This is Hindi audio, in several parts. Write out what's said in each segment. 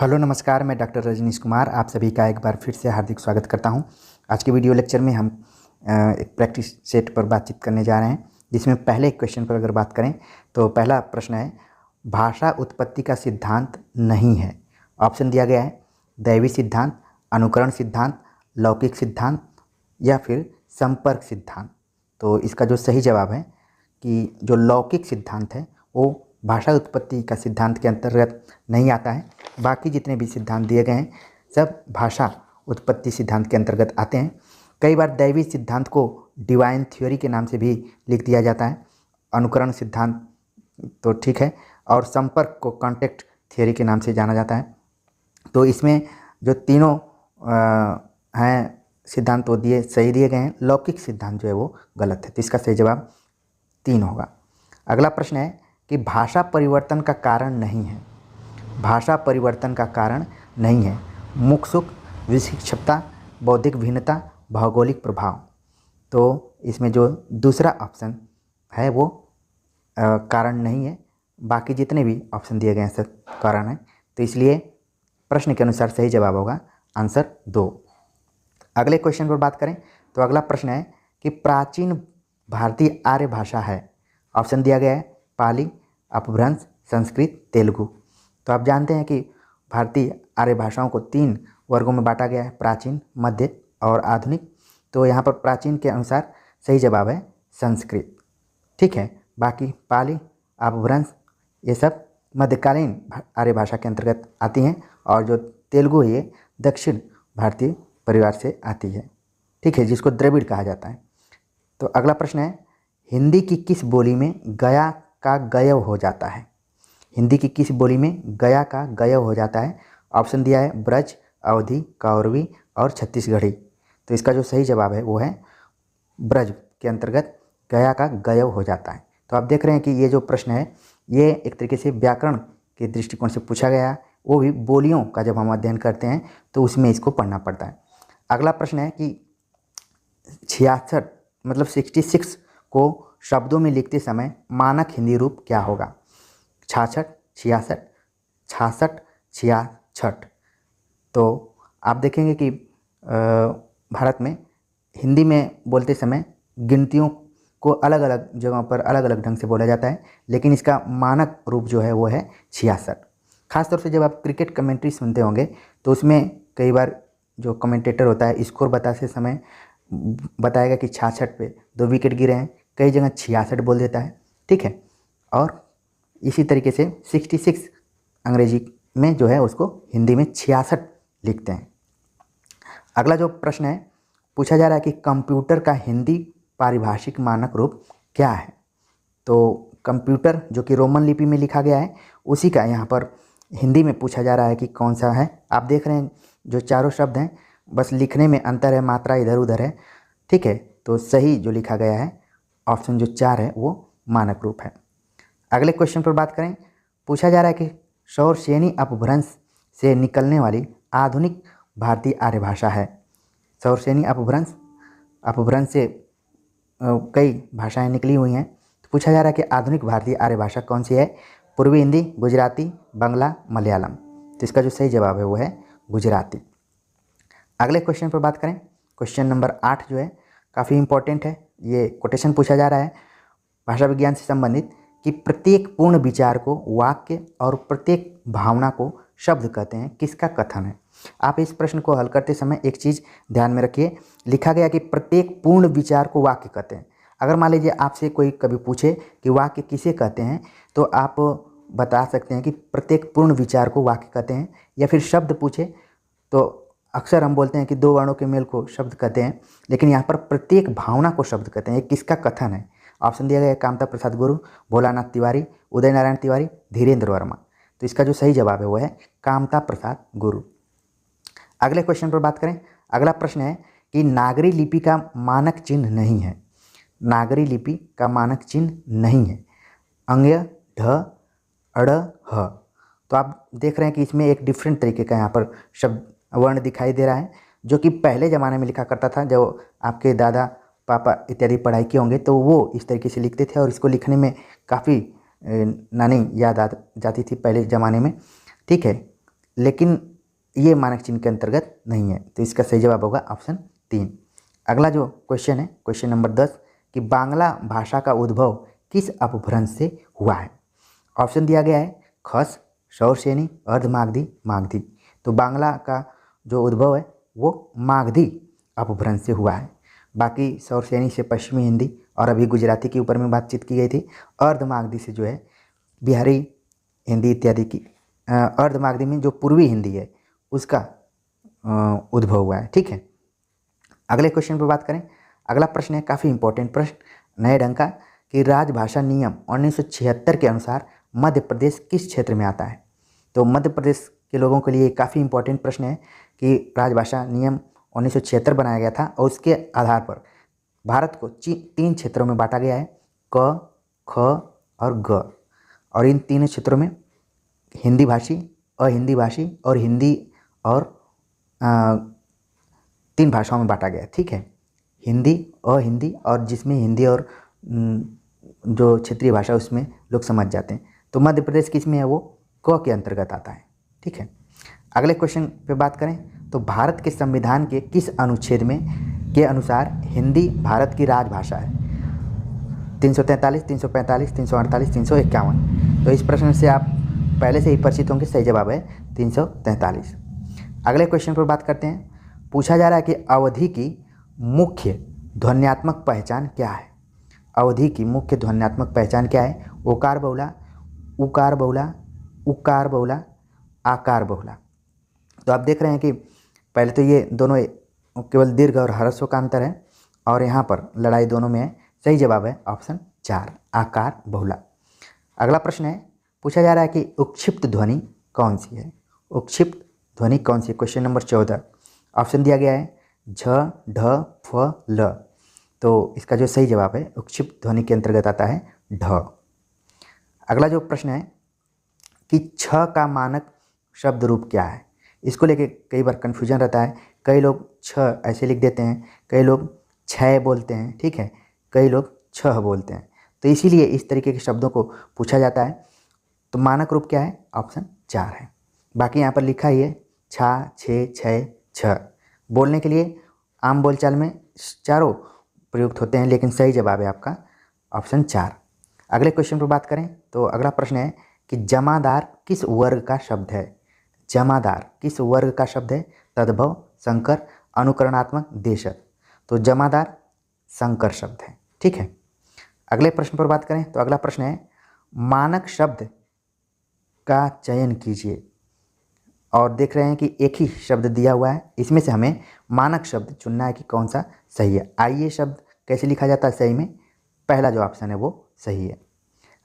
हेलो नमस्कार, मैं डॉक्टर रजनीश कुमार आप सभी का एक बार फिर से हार्दिक स्वागत करता हूं। आज के वीडियो लेक्चर में हम एक प्रैक्टिस सेट पर बातचीत करने जा रहे हैं, जिसमें पहले एक क्वेश्चन पर अगर बात करें तो पहला प्रश्न है, भाषा उत्पत्ति का सिद्धांत नहीं है। ऑप्शन दिया गया है दैवी सिद्धांत, अनुकरण सिद्धांत, लौकिक सिद्धांत या फिर संपर्क सिद्धांत। तो इसका जो सही जवाब है कि जो लौकिक सिद्धांत है वो भाषा उत्पत्ति का सिद्धांत के अंतर्गत नहीं आता है। बाकी जितने भी सिद्धांत दिए गए हैं सब भाषा उत्पत्ति सिद्धांत के अंतर्गत आते हैं। कई बार दैवी सिद्धांत को डिवाइन थ्योरी के नाम से भी लिख दिया जाता है। अनुकरण सिद्धांत तो ठीक है, और संपर्क को कॉन्टेक्ट थ्योरी के नाम से जाना जाता है। तो इसमें जो तीनों हैं सिद्धांत वो सही दिए गए हैं। लौकिक सिद्धांत जो है वो गलत है, तो इसका सही जवाब 3 होगा। अगला प्रश्न है कि भाषा परिवर्तन का कारण नहीं है। भाषा परिवर्तन का कारण नहीं है मुख सुख, विशिक्षता, बौद्धिक भिन्नता, भौगोलिक प्रभाव। तो इसमें जो दूसरा ऑप्शन है वो कारण नहीं है। बाकी जितने भी ऑप्शन दिए गए हैं सब कारण है, तो इसलिए प्रश्न के अनुसार सही जवाब होगा आंसर 2। अगले क्वेश्चन पर बात करें तो अगला प्रश्न है कि प्राचीन भारतीय आर्य भाषा है। ऑप्शन दिया गया है पाली, अपभ्रंश, संस्कृत, तेलुगु। तो आप जानते हैं कि भारतीय आर्य भाषाओं को 3 वर्गों में बांटा गया है, प्राचीन, मध्य और आधुनिक। तो यहाँ पर प्राचीन के अनुसार सही जवाब है संस्कृत। ठीक है, बाकी पाली, अपभ्रंश ये सब मध्यकालीन आर्य भाषा के अंतर्गत आती हैं, और जो तेलुगु है ये दक्षिण भारतीय परिवार से आती है। ठीक है, जिसको द्रविड़ कहा जाता है। तो अगला प्रश्न है, हिंदी की किस बोली में गया का गयव हो जाता है। हिंदी की किस बोली में गया का गयव हो जाता है। ऑप्शन दिया है ब्रज, अवधी, कौरवी और छत्तीसगढ़ी। तो इसका जो सही जवाब है वो है ब्रज के अंतर्गत गया का गयव हो जाता है। तो आप देख रहे हैं कि ये जो प्रश्न है ये एक तरीके से व्याकरण के दृष्टिकोण से पूछा गया है, वो भी बोलियों का जब हम अध्ययन करते हैं तो उसमें इसको पढ़ना पड़ता है। अगला प्रश्न है कि 66 मतलब 66 को शब्दों में लिखते समय मानक हिंदी रूप क्या होगा। 66, 66, 66, 66। तो आप देखेंगे कि भारत में हिंदी में बोलते समय गिनतियों को अलग अलग जगहों पर अलग अलग ढंग से बोला जाता है, लेकिन इसका मानक रूप जो है वो है 66। खासतौर से जब आप क्रिकेट कमेंट्री सुनते होंगे तो उसमें कई बार जो कमेंटेटर होता है स्कोर बताते समय बताएगा कि 66 पे 2 विकेट गिरे हैं, कई जगह 66 बोल देता है। ठीक है, और इसी तरीके से 66 अंग्रेजी में जो है उसको हिंदी में 66 लिखते हैं। अगला जो प्रश्न है पूछा जा रहा है कि कंप्यूटर का हिंदी पारिभाषिक मानक रूप क्या है। तो कंप्यूटर जो कि रोमन लिपि में लिखा गया है उसी का यहाँ पर हिंदी में पूछा जा रहा है कि कौन सा है। आप देख रहे हैं जो चारों शब्द हैं बस लिखने में अंतर है, मात्रा इधर उधर है। ठीक है, तो सही जो लिखा गया है ऑप्शन जो 4 है वो मानक रूप है। अगले क्वेश्चन पर बात करें, पूछा जा रहा है कि शौरसेनी अपभ्रंश से निकलने वाली आधुनिक भारतीय आर्य भाषा है। शौरसेनी अपभ्रंश से कई भाषाएं निकली हुई हैं। तो पूछा जा रहा है कि आधुनिक भारतीय आर्य भाषा कौन सी है। पूर्वी हिंदी, गुजराती, बांग्ला, मलयालम। तो इसका जो सही जवाब है वो है गुजराती। अगले क्वेश्चन पर बात करें, क्वेश्चन नंबर 8 जो है काफ़ी इंपॉर्टेंट है। ये कोटेशन पूछा जा रहा है भाषा विज्ञान से संबंधित कि प्रत्येक पूर्ण विचार को वाक्य और प्रत्येक भावना को शब्द कहते हैं, किसका कथन है। आप इस प्रश्न को हल करते समय एक चीज़ ध्यान में रखिए, लिखा गया कि प्रत्येक पूर्ण विचार को वाक्य कहते हैं। अगर मान लीजिए आपसे कोई कभी पूछे कि वाक्य किसे कहते हैं तो आप बता सकते हैं कि प्रत्येक पूर्ण विचार को वाक्य कहते हैं, या फिर शब्द पूछे तो अक्सर हम बोलते हैं कि 2 वर्णों के मेल को शब्द कहते हैं, लेकिन यहाँ पर प्रत्येक भावना को शब्द कहते हैं। ये किसका कथन है। ऑप्शन दिया गया है कामता प्रसाद गुरु, भोलानाथ तिवारी, उदय नारायण तिवारी, धीरेन्द्र वर्मा। तो इसका जो सही जवाब है वो है कामता प्रसाद गुरु। अगले क्वेश्चन पर बात करें, अगला प्रश्न है कि नागरी लिपि का मानक चिन्ह नहीं है। नागरी लिपि का मानक चिन्ह नहीं है। अंग्य, ढ, अड़, ह। तो आप देख रहे हैं कि इसमें एक डिफरेंट तरीके का यहाँ पर शब्द वर्ण दिखाई दे रहा है, जो कि पहले ज़माने में लिखा करता था। जब आपके दादा पापा इत्यादि पढ़ाई किए होंगे तो वो इस तरीके से लिखते थे, और इसको लिखने में काफ़ी नानी याद आ जाती थी पहले ज़माने में। ठीक है, लेकिन ये मानक चिन्ह के अंतर्गत नहीं है। तो इसका सही जवाब होगा ऑप्शन 3। अगला जो क्वेश्चन है, क्वेश्चन नंबर 10, कि बांग्ला भाषा का उद्भव किस अपभ्रंश से हुआ है। ऑप्शन दिया गया है खस, शौरसेनी, अर्धमागधी, मागधी। तो बांग्ला का जो उद्भव है वो मागधी अपभ्रंश से हुआ है। बाकी शौरसेनी से पश्चिमी हिंदी और अभी गुजराती के ऊपर में बातचीत की गई थी। अर्धमागधी से जो है बिहारी हिंदी इत्यादि की, अर्धमागधी में जो पूर्वी हिंदी है उसका उद्भव हुआ है। ठीक है, अगले क्वेश्चन पर बात करें। अगला प्रश्न है काफ़ी इंपॉर्टेंट प्रश्न, नए ढंग का, कि राजभाषा नियम 1976 के अनुसार मध्य प्रदेश किस क्षेत्र में आता है। तो मध्य प्रदेश के लोगों के लिए काफ़ी इंपॉर्टेंट प्रश्न है कि राजभाषा नियम 1976 बनाया गया था और उसके आधार पर भारत को 3 क्षेत्रों में बांटा गया है, क, ख और ग। और इन तीनों क्षेत्रों में हिंदी भाषी, अहिंदी भाषी और हिंदी और 3 भाषाओं में बांटा गया है। ठीक है, हिंदी, अहिंदी और जिसमें हिंदी और जो क्षेत्रीय भाषा उसमें लोग समझ जाते हैं। तो मध्य प्रदेश किस में है, वो क के अंतर्गत आता है। ठीक है, अगले क्वेश्चन पे बात करें तो भारत के संविधान के किस अनुच्छेद में के अनुसार हिंदी भारत की राजभाषा है। 343, 345, 348, 351। तो इस प्रश्न से आप पहले से ही परिचित होंगे, सही जवाब है 343। अगले क्वेश्चन पर बात करते हैं। पूछा जा रहा है कि अवधि की मुख्य ध्वन्यात्मक पहचान क्या है। अवधि की मुख्य ध्वन्यात्मक पहचान क्या है। ओकार बहुला, उकार बहुला, उकार बहुला, आकार बहुला। तो आप देख रहे हैं कि पहले तो ये दोनों केवल दीर्घ और ह्रस्व का अंतर है और यहाँ पर लड़ाई दोनों में है। सही जवाब है ऑप्शन 4, आकार बहुला। अगला प्रश्न है, पूछा जा रहा है कि उक्षिप्त ध्वनि कौन सी है। उक्षिप्त ध्वनि कौन सी है, क्वेश्चन नंबर 14। ऑप्शन दिया गया है झ, ढ, फ, ल। तो इसका जो सही जवाब है उक्षिप्त ध्वनि के अंतर्गत आता है ढ। अगला जो प्रश्न है कि छ का मानक शब्द रूप क्या है। इसको लेके कई बार कन्फ्यूजन रहता है। कई लोग छ ऐसे लिख देते हैं, कई लोग छः बोलते हैं। ठीक है, कई लोग छह बोलते हैं। तो इसीलिए इस तरीके के शब्दों को पूछा जाता है। तो मानक रूप क्या है, ऑप्शन 4 है। बाकी यहाँ पर लिखा ही है छा, छः, छः, छ। बोलने के लिए आम बोलचाल में चारों प्रयुक्त होते हैं, लेकिन सही जवाब है आपका ऑप्शन 4। अगले क्वेश्चन पर बात करें तो अगला प्रश्न है कि जमादार किस वर्ग का शब्द है। जमादार किस वर्ग का शब्द है। तद्भव, संकर, अनुकरणात्मक, देशज। तो जमादार संकर शब्द है। ठीक है, अगले प्रश्न पर बात करें तो अगला प्रश्न है मानक शब्द का चयन कीजिए। और देख रहे हैं कि एक ही शब्द दिया हुआ है, इसमें से हमें मानक शब्द चुनना है कि कौन सा सही है। आइए शब्द कैसे लिखा जाता है सही में, पहला जो ऑप्शन है वो सही है।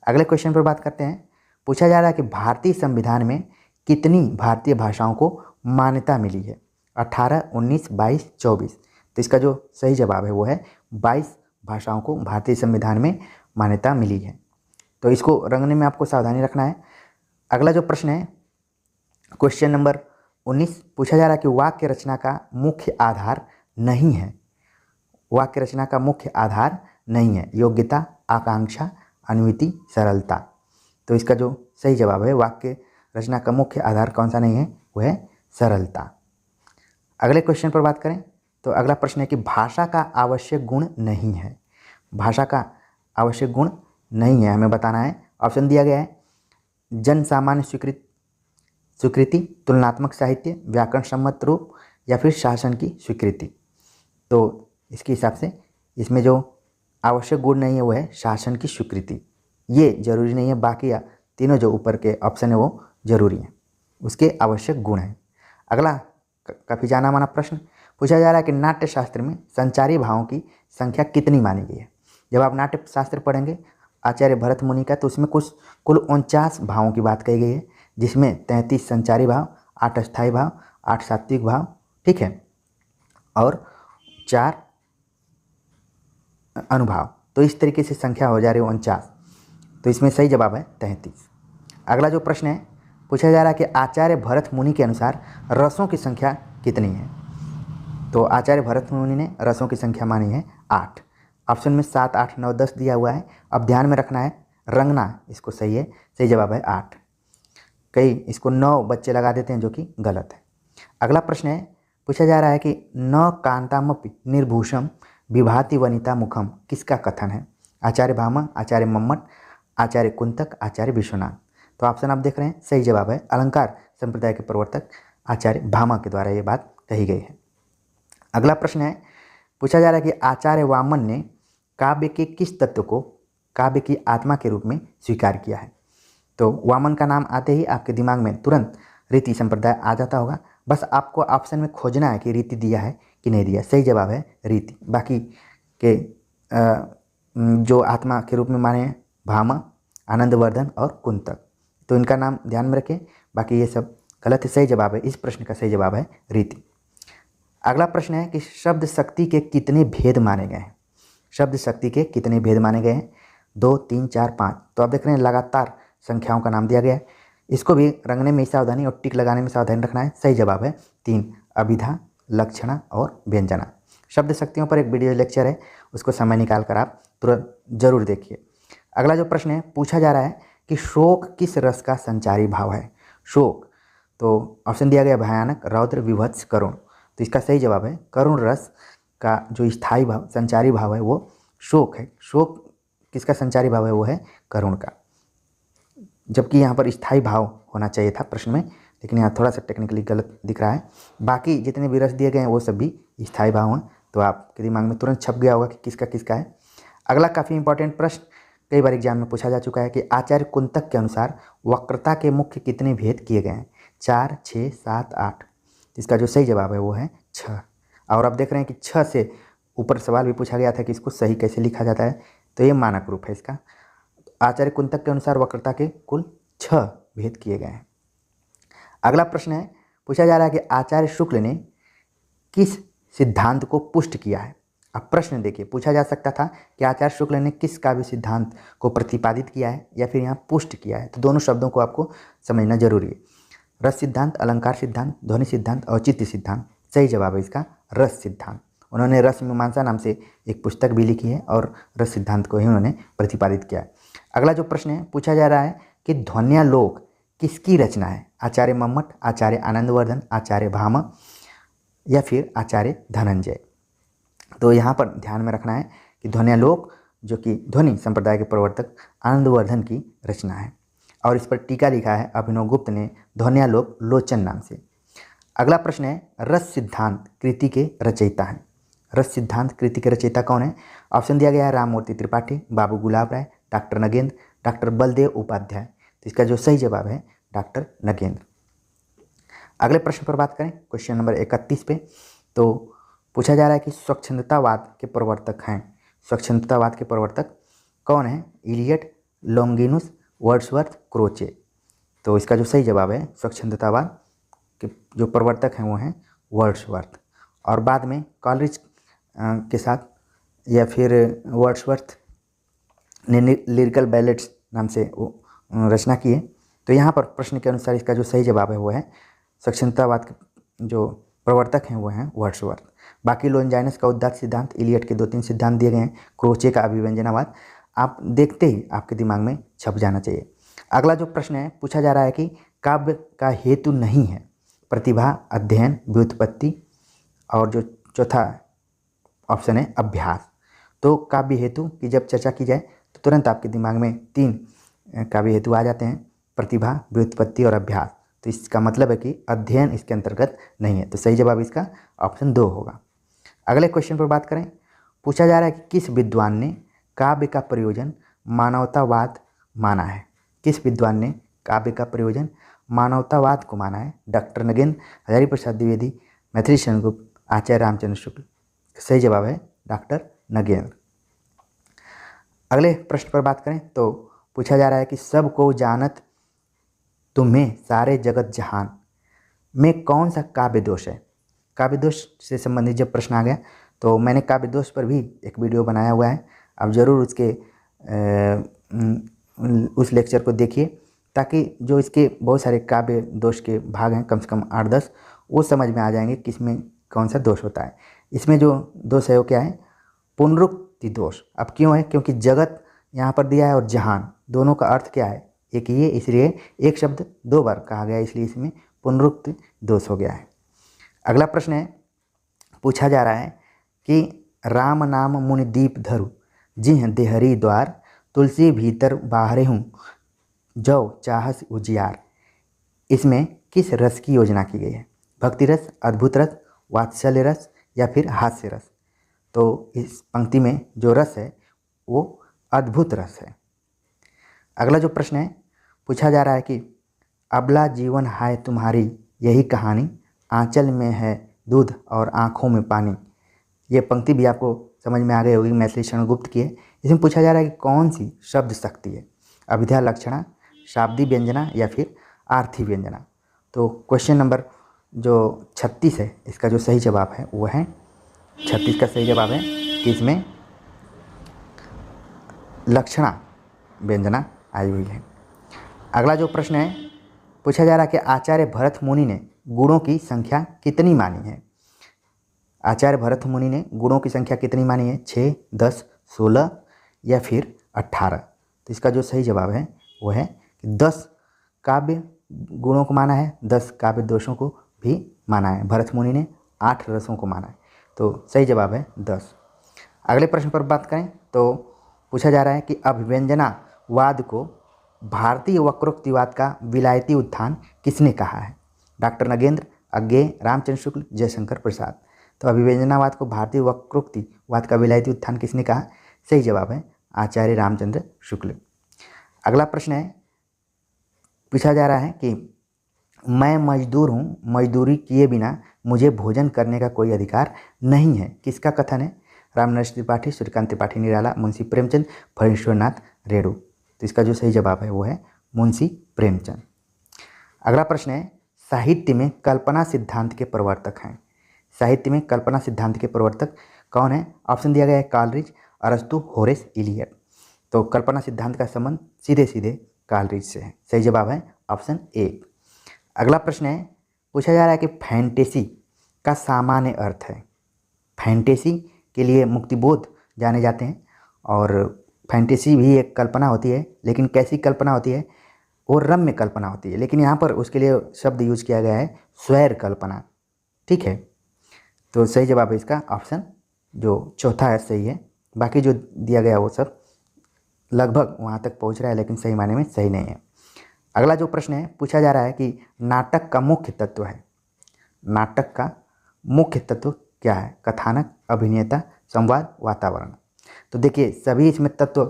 अगले क्वेश्चन पर बात करते हैं। पूछा जा रहा है कि भारतीय संविधान में कितनी भारतीय भाषाओं को मान्यता मिली है। 18, 19, 22, 24। तो इसका जो सही जवाब है वो है 22 भाषाओं को भारतीय संविधान में मान्यता मिली है। तो इसको रंगने में आपको सावधानी रखना है। अगला जो प्रश्न है क्वेश्चन नंबर 19, पूछा जा रहा है कि वाक्य रचना का मुख्य आधार नहीं है। वाक्य रचना का मुख्य आधार नहीं है। योग्यता, आकांक्षा, अनुमिति, सरलता। तो इसका जो सही जवाब है वाक्य रचना का मुख्य आधार कौन सा नहीं है, वो है सरलता। अगले क्वेश्चन पर बात करें तो अगला प्रश्न है कि भाषा का आवश्यक गुण नहीं है। भाषा का आवश्यक गुण नहीं है, हमें बताना है। ऑप्शन दिया गया है जन सामान्य स्वीकृति, तुलनात्मक साहित्य, व्याकरण सम्मत रूप या फिर शासन की स्वीकृति। तो इसके हिसाब से इसमें जो आवश्यक गुण नहीं है वो है शासन की स्वीकृति। ये जरूरी नहीं है, बाकी तीनों जो ऊपर के ऑप्शन है वो जरूरी हैं, उसके आवश्यक गुण हैं। अगला काफ़ी जाना माना प्रश्न पूछा जा रहा है कि नाट्य शास्त्र में संचारी भावों की संख्या कितनी मानी गई है। जब आप नाट्य शास्त्र पढ़ेंगे आचार्य भरत मुनि का, तो उसमें कुल 49 भावों की बात कही गई है, जिसमें 33 संचारी भाव, 8 अस्थायी भाव, 8 सात्विक भाव, ठीक है, और 4 अनुभाव। तो इस तरीके से संख्या हो जा रही है 49। तो इसमें सही जवाब है 33। अगला जो प्रश्न है पूछा जा रहा है कि आचार्य भरत मुनि के अनुसार रसों की संख्या कितनी है। तो आचार्य भरत मुनि ने रसों की संख्या मानी है 8। ऑप्शन में 7, 8, 9, 10 दिया हुआ है। अब ध्यान में रखना है, रंगना इसको सही है, सही जवाब है 8। कई इसको 9 बच्चे लगा देते हैं, जो कि गलत है। अगला प्रश्न है, पूछा जा रहा है कि न कांतामपि निर्भूषम विभाति वनिता मुखम किसका कथन है? आचार्य भामा, आचार्य मम्मट, आचार्य कुंतक, आचार्य विश्वनाथ। तो ऑप्शन आप देख रहे हैं, सही जवाब है अलंकार संप्रदाय के प्रवर्तक आचार्य भामा के द्वारा ये बात कही गई है। अगला प्रश्न है, पूछा जा रहा है कि आचार्य वामन ने काव्य के किस तत्व को काव्य की आत्मा के रूप में स्वीकार किया है? तो वामन का नाम आते ही आपके दिमाग में तुरंत रीति संप्रदाय आ जाता होगा। बस आपको ऑप्शन में खोजना है कि रीति दिया है कि नहीं दिया। सही जवाब है रीति। बाकी के जो आत्मा के रूप में माने हैं भामा, आनंदवर्धन और कुंतक, तो इनका नाम ध्यान में रखें। बाकी ये सब गलत है। सही जवाब है, इस प्रश्न का सही जवाब है रीति। अगला प्रश्न है कि शब्द शक्ति के कितने भेद माने गए हैं? शब्द शक्ति के कितने भेद माने गए हैं? 2, 3, 4, 5। तो आप देख रहे हैं लगातार संख्याओं का नाम दिया गया है। इसको भी रंगने में सावधानी और टिक लगाने में सावधानी रखना है। सही जवाब है 3, अभिधा, लक्षणा और व्यंजना। शब्द शक्तियों पर एक वीडियो लेक्चर है, उसको समय निकाल कर आप तुरंत जरूर देखिए। अगला जो प्रश्न है, पूछा जा रहा है कि शोक किस रस का संचारी भाव है? शोक, तो ऑप्शन दिया गया भयानक, रौद्र, विभत्स, करुण। तो इसका सही जवाब है करुण रस का जो स्थायी भाव, संचारी भाव है वो शोक है। शोक किसका संचारी भाव है? वो है करुण का, जबकि यहाँ पर स्थायी भाव होना चाहिए था प्रश्न में, लेकिन यहाँ थोड़ा सा टेक्निकली गलत दिख रहा है। बाकी जितने भी रस दिए गए हैं वो सब भी स्थायी भाव हैं, तो आपके दिमाग में तुरंत छप गया होगा कि किसका किसका है। अगला काफ़ी इंपॉर्टेंट प्रश्न, कई बार एग्जाम में पूछा जा चुका है कि आचार्य कुंतक के अनुसार वक्रता के मुख्य कितने भेद किए गए हैं? 4, 6, 7, 8। इसका जो सही जवाब है वो है 6। और आप देख रहे हैं कि 6 से ऊपर सवाल भी पूछा गया था कि इसको सही कैसे लिखा जाता है, तो ये मानक रूप है इसका। आचार्य कुंतक के अनुसार वक्रता के कुल 6 भेद किए गए हैं। अगला प्रश्न है, पूछा जा रहा है कि आचार्य शुक्ल ने किस सिद्धांत को पुष्ट किया है? अब प्रश्न देखिए, पूछा जा सकता था कि आचार्य शुक्ल ने किस काव्य सिद्धांत को प्रतिपादित किया है या फिर यहाँ पुष्ट किया है। तो दोनों शब्दों को आपको समझना जरूरी है। रस सिद्धांत, अलंकार सिद्धांत, ध्वनि सिद्धांत और चित्त सिद्धांत। सही जवाब है इसका रस सिद्धांत। उन्होंने रस मीमांसा नाम से एक पुस्तक भी लिखी है और रस सिद्धांत को ही उन्होंने प्रतिपादित किया है। अगला जो प्रश्न है, पूछा जा रहा है कि ध्वन्यालोक किसकी रचना है? आचार्य मम्मट, आचार्य आनंदवर्धन, आचार्य भामा या फिर आचार्य धनंजय। तो यहाँ पर ध्यान में रखना है कि ध्वन्यालोक जो कि ध्वनि संप्रदाय के प्रवर्तक आनंदवर्धन की रचना है, और इस पर टीका लिखा है अभिनव गुप्त ने ध्वन्यालोक लोचन नाम से। अगला प्रश्न है, रस सिद्धांत कृति के रचयिता हैं। रस सिद्धांत कृति के रचयिता कौन है? ऑप्शन दिया गया है राममूर्ति त्रिपाठी, बाबू गुलाब राय, डॉक्टर नगेंद्र, डॉक्टर बलदेव उपाध्याय। तो इसका जो सही जवाब है डॉक्टर नगेंद्र। अगले प्रश्न पर बात करें, क्वेश्चन नंबर 31 पे, तो पूछा जा रहा है कि स्वच्छंदतावाद के प्रवर्तक हैं। स्वच्छंदतावाद के प्रवर्तक कौन है? Eliot, Longinus, Wordsworth, Croce. तो इसका जो सही जवाब है स्वच्छंदतावाद के जो प्रवर्तक हैं वो हैं वर्ड्सवर्थ, और बाद में कॉलरिज के साथ या फिर वर्ड्सवर्थ ने लिरिकल बैलेट्स नाम से वो रचना की है। तो यहाँ पर प्रश्न के अनुसार इसका जो सही जवाब है वो है स्वच्छंदतावाद के जो प्रवर्तक हैं वो हैं वर्ड्सवर्थ। बाकी लोनजाइनस का उदात्त सिद्धांत, इलियट के 2-3 सिद्धांत दिए गए हैं, क्रोचे का अभिव्यंजनावाद आप देखते ही आपके दिमाग में छप जाना चाहिए। अगला जो प्रश्न है, पूछा जा रहा है कि काव्य का हेतु नहीं है प्रतिभा, अध्ययन, व्युत्पत्ति, और जो चौथा ऑप्शन है अभ्यास। तो काव्य हेतु की जब चर्चा की जाए तो तुरंत आपके दिमाग में 3 काव्य हेतु आ जाते हैं, प्रतिभा, व्युत्पत्ति और अभ्यास। तो इसका मतलब है कि अध्ययन इसके अंतर्गत नहीं है। तो सही जवाब इसका ऑप्शन 2 होगा। अगले क्वेश्चन पर बात करें, पूछा जा रहा है कि किस विद्वान ने काव्य का प्रयोजन मानवतावाद माना है? किस विद्वान ने काव्य का प्रयोजन मानवतावाद को माना है? डॉक्टर नगेंद्र, हजारी प्रसाद द्विवेदी, मैथिली शरण गुप्त, आचार्य रामचंद्र शुक्ल। सही जवाब है डॉक्टर नगेंद्र। अगले प्रश्न पर बात करें तो पूछा जा रहा है कि सबको जानत तुम्हें सारे जगत जहान में कौन सा काव्य दोष है? काव्य दोष से संबंधित जब प्रश्न आ गया तो मैंने काव्य दोष पर भी एक वीडियो बनाया हुआ है, आप ज़रूर उसके उस लेक्चर को देखिए, ताकि जो इसके बहुत सारे काव्य दोष के भाग हैं, कम से कम 8-10, वो समझ में आ जाएंगे किसमें कौन सा दोष होता है। इसमें जो दोष है वो क्या है? पुनरुक्ति दोष। अब क्यों है? क्योंकि जगत यहाँ पर दिया है और जहान, दोनों का अर्थ क्या है? एक ये, इसलिए एक शब्द 2 बार कहा गया, इसलिए इसमें पुनरुक्त दोष हो गया है। अगला प्रश्न है, पूछा जा रहा है कि राम नाम मुनि दीप धरु जिह देहरी द्वार तुलसी भीतर बाहरे हूँ जौ चाहस उजियार। इसमें किस रस की योजना की गई है? भक्ति रस, अद्भुत रस, वात्सल्य रस या फिर हास्य रस? तो इस पंक्ति में जो रस है वो अद्भुत रस है। अगला जो प्रश्न है, पूछा जा रहा है कि अबला जीवन हाय तुम्हारी यही कहानी आंचल में है दूध और आँखों में पानी। ये पंक्ति भी आपको समझ में आ गई होगी, मैथिली शरण गुप्त की है। इसमें पूछा जा रहा है कि कौन सी शब्द शक्ति है? अभिधा लक्षणा, शाब्दी व्यंजना या फिर आर्थी व्यंजना? तो क्वेश्चन नंबर जो 36 है, इसका जो सही जवाब है वो है 36 का सही जवाब है कि इसमें लक्षणा व्यंजना आई हुई है। अगला जो प्रश्न है, पूछा जा रहा है कि आचार्य भरत मुनि ने गुणों की संख्या कितनी मानी है? आचार्य भरत मुनि ने गुणों की संख्या कितनी मानी है? 6, 10, 16 या फिर 18? तो इसका जो सही जवाब है वो है कि 10 काव्य गुणों को माना है, 10 काव्य दोषों को भी माना है। भरत मुनि ने 8 रसों को माना है, तो सही जवाब है 10। अगले प्रश्न पर बात करें तो पूछा जा रहा है कि अभिव्यंजनावाद को भारतीय वक्रोक्तिवाद का विलायती उत्थान किसने कहा है? डॉक्टर नगेंद्र, अज्ञेय, रामचंद्र शुक्ल, जयशंकर प्रसाद। तो अभिव्यंजनावाद को भारतीय वक्रोक्तिवाद का विलायती उत्थान किसने कहा? सही जवाब है आचार्य रामचंद्र शुक्ल। अगला प्रश्न है, पूछा जा रहा है कि मैं मजदूर हूँ, मजदूरी किए बिना मुझे भोजन करने का कोई अधिकार नहीं है। किसका कथन है? रामनरेश त्रिपाठी, सूर्यकांत त्रिपाठी निराला, मुंशी प्रेमचंद, फणीश्वरनाथ रेणु। तो इसका जो सही जवाब है वो है मुंशी प्रेमचंद। अगला प्रश्न है, साहित्य में कल्पना सिद्धांत के प्रवर्तक हैं। साहित्य में कल्पना सिद्धांत के प्रवर्तक कौन है? ऑप्शन दिया गया है कालरिज, अरस्तु, होरेस, इलियट। तो कल्पना सिद्धांत का संबंध सीधे सीधे कालरिज से है। सही जवाब है ऑप्शन ए। अगला प्रश्न है, पूछा जा रहा है कि फैंटेसी का सामान्य अर्थ है। फैंटेसी के लिए मुक्तिबोध जाने जाते हैं और फैंटेसी भी एक कल्पना होती है, लेकिन कैसी कल्पना होती है? वो रम्य कल्पना होती है, लेकिन यहाँ पर उसके लिए शब्द यूज किया गया है स्वैर कल्पना। ठीक है, तो सही जवाब है इसका ऑप्शन जो चौथा है सही है। बाकी जो दिया गया वो सब लगभग वहाँ तक पहुँच रहा है, लेकिन सही मायने में सही नहीं है। अगला जो प्रश्न है, पूछा जा रहा है कि नाटक का मुख्य तत्व है। नाटक का मुख्य तत्व क्या है? कथानक, अभिनेता, संवाद, वातावरण। तो देखिए सभी इसमें तत्व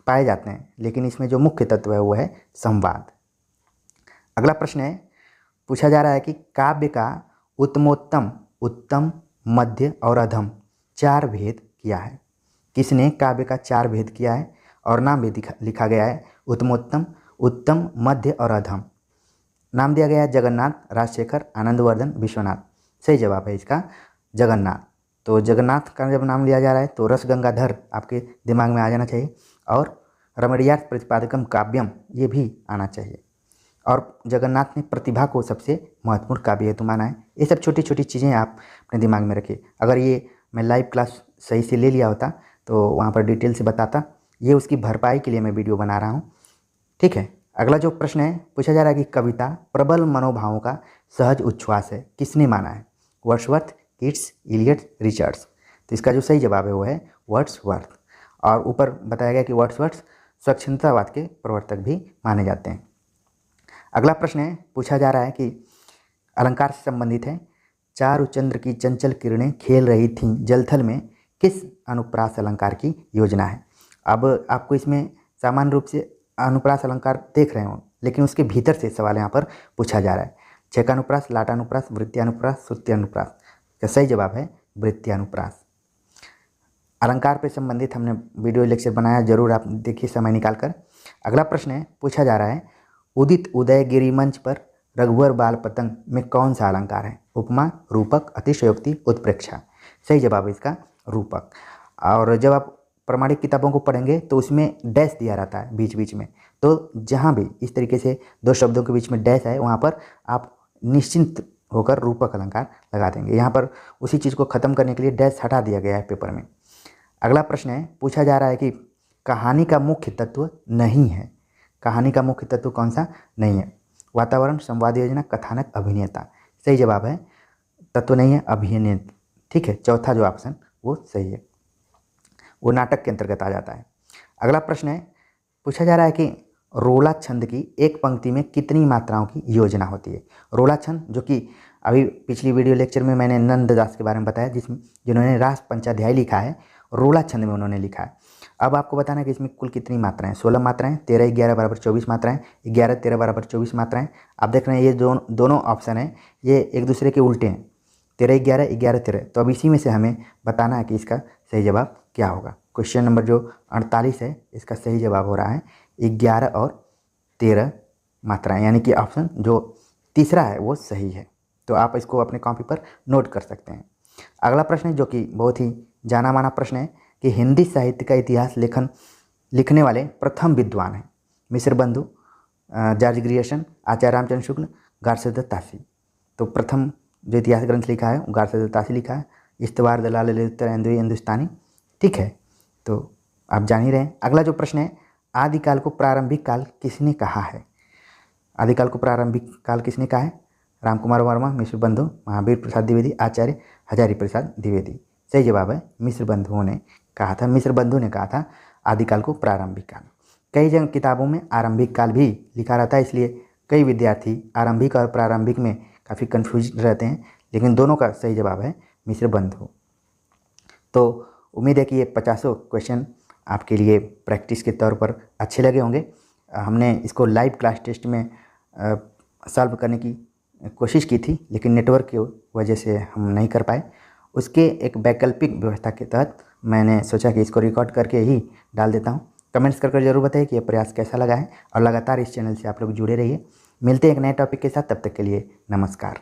पाए जाते हैं, लेकिन इसमें जो मुख्य तत्व है वो है संवाद। अगला प्रश्न है, पूछा जा रहा है कि काव्य का उत्तमोत्तम, उत्तम, मध्य और अधम 4 भेद किया है। किसने काव्य का 4 भेद किया है? और नाम भी लिखा गया है उत्तमोत्तम, उत्तम, मध्य और अधम। नाम दिया गया है जगन्नाथ, राजशेखर, आनंदवर्धन, विश्वनाथ। सही जवाब है इसका जगन्नाथ। तो जगन्नाथ का जब नाम लिया जा रहा है तो रस गंगाधर आपके दिमाग में आ जाना चाहिए, और रमणीयार्थ प्रतिपादकम काव्यम ये भी आना चाहिए। और जगन्नाथ ने प्रतिभा को सबसे महत्वपूर्ण काव्य हेतु माना है। ये सब छोटी छोटी चीज़ें आप अपने दिमाग में रखिए। अगर ये मैं लाइव क्लास सही से ले लिया होता तो वहाँ पर डिटेल से बताता, ये उसकी भरपाई के लिए मैं वीडियो बना रहा हूँ। ठीक है, अगला जो प्रश्न है, पूछा जा रहा है कि कविता प्रबल मनोभावों का सहज उच्छ्वास है। किसने माना है? Wordsworth, Keats, Eliot, Richards. तो इसका जो सही जवाब है वो है वर्ड्सवर्थ। और ऊपर बताया गया कि वर्ड्सवर्थ स्वच्छंदतावाद के प्रवर्तक भी माने जाते हैं। अगला प्रश्न है, पूछा जा रहा है कि अलंकार से संबंधित है। चारु चंद्र की चंचल किरणें खेल रही थीं जलथल में किस अनुप्रास अलंकार की योजना है? अब आपको इसमें सामान्य रूप से अनुप्रास अलंकार देख रहे हो, लेकिन उसके भीतर से सवाल यहाँ पर पूछा जा रहा है। छेकानुप्रास, लाटानुप्रास, वृत्त्यानुप्रास, श्रुत्यानुप्रास। का सही जवाब है वृत्त्यानुप्रास। अलंकार पे संबंधित हमने वीडियो लेक्चर बनाया, जरूर आप देखिए समय निकाल कर। अगला प्रश्न है, पूछा जा रहा है उदित उदय गिरि मंच पर रघुवर बाल पतंग में कौन सा अलंकार है? उपमा, रूपक, अतिशयोक्ति, उत्प्रेक्षा। सही जवाब है इसका रूपक। और जब आप प्रमाणिक किताबों को पढ़ेंगे तो उसमें डैश दिया रहता है बीच बीच में, तो जहाँ भी इस तरीके से 2 शब्दों के बीच में डैश है वहाँ पर आप निश्चिंत होकर रूपक अलंकार लगा देंगे। यहाँ पर उसी चीज़ को ख़त्म करने के लिए डैश हटा दिया गया है पेपर में। अगला प्रश्न है, पूछा जा रहा है कि कहानी का मुख्य तत्व नहीं है। कहानी का मुख्य तत्व कौन सा नहीं है? वातावरण, संवाद योजना, कथानक, अभिनेता। सही जवाब है तत्व नहीं है, अभिनेता। ठीक है, चौथा जो ऑप्शन वो सही है, वो नाटक के अंतर्गत आ जाता है। अगला प्रश्न है, पूछा जा रहा है कि रोला छंद की एक पंक्ति में कितनी मात्राओं की योजना होती है? रोला छंद, जो कि अभी पिछली वीडियो लेक्चर में मैंने नंददास के बारे में बताया, जिन्होंने रास पंचाध्याय लिखा है, रोला छंद में उन्होंने लिखा है। अब आपको बताना है कि इसमें कुल कितनी मात्राएं, 16 मात्राएं, 13 11 बराबर 24 मात्राएं, 11 13 बराबर 24 मात्राएं। आप देख रहे हैं ये दोनों ऑप्शन हैं, ये एक दूसरे के उल्टे हैं, 13 11 11 13। तो अब इसी में से हमें बताना है कि इसका सही जवाब क्या होगा। क्वेश्चन नंबर जो 48 है, इसका सही जवाब हो रहा है 11 और 13 मात्राएं, यानी कि ऑप्शन जो तीसरा है वो सही है। तो आप इसको अपने कॉपी पर नोट कर सकते हैं। अगला प्रश्न है जो कि बहुत ही जाना माना प्रश्न है कि हिंदी साहित्य का इतिहास लिखने वाले प्रथम विद्वान हैं? मिश्र बंधु, जॉर्ज ग्रियर्सन, आचार्य रामचंद्र शुक्ल, गार्सद तासी। तो प्रथम जो इतिहास ग्रंथ लिखा है वो गार्सद तासी लिखा है। इस्तवार दलाल उत्तर हिंदुस्तानी। ठीक है, तो आप जान ही रहे हैं। अगला जो प्रश्न है, आदिकाल को प्रारंभिक काल किसने कहा है? आदिकाल को प्रारंभिक काल किसने कहा है? रामकुमार वर्मा, मिश्र बंधु, महावीर प्रसाद द्विवेदी, आचार्य हजारी प्रसाद द्विवेदी। सही जवाब है मिश्र बंधुओं ने कहा था, मिश्र बंधु ने कहा था आदिकाल को प्रारंभिक काल। कई जगह किताबों में आरंभिक काल भी लिखा रहता है, इसलिए कई विद्यार्थी आरंभिक और प्रारंभिक में काफ़ी कन्फ्यूज रहते हैं, लेकिन दोनों का सही जवाब है मिश्र बंधु। तो उम्मीद है कि ये 50 क्वेश्चन आपके लिए प्रैक्टिस के तौर पर अच्छे लगे होंगे। हमने इसको लाइव क्लास टेस्ट में सॉल्व करने की कोशिश की थी, लेकिन नेटवर्क की वजह से हम नहीं कर पाए। उसके एक वैकल्पिक व्यवस्था के तहत मैंने सोचा कि इसको रिकॉर्ड करके ही डाल देता हूँ। कमेंट्स कर जरूर बताइए कि यह प्रयास कैसा लगा है, और लगातार इस चैनल से आप लोग जुड़े रहिए। मिलते हैं एक नए टॉपिक के साथ, तब तक के लिए नमस्कार।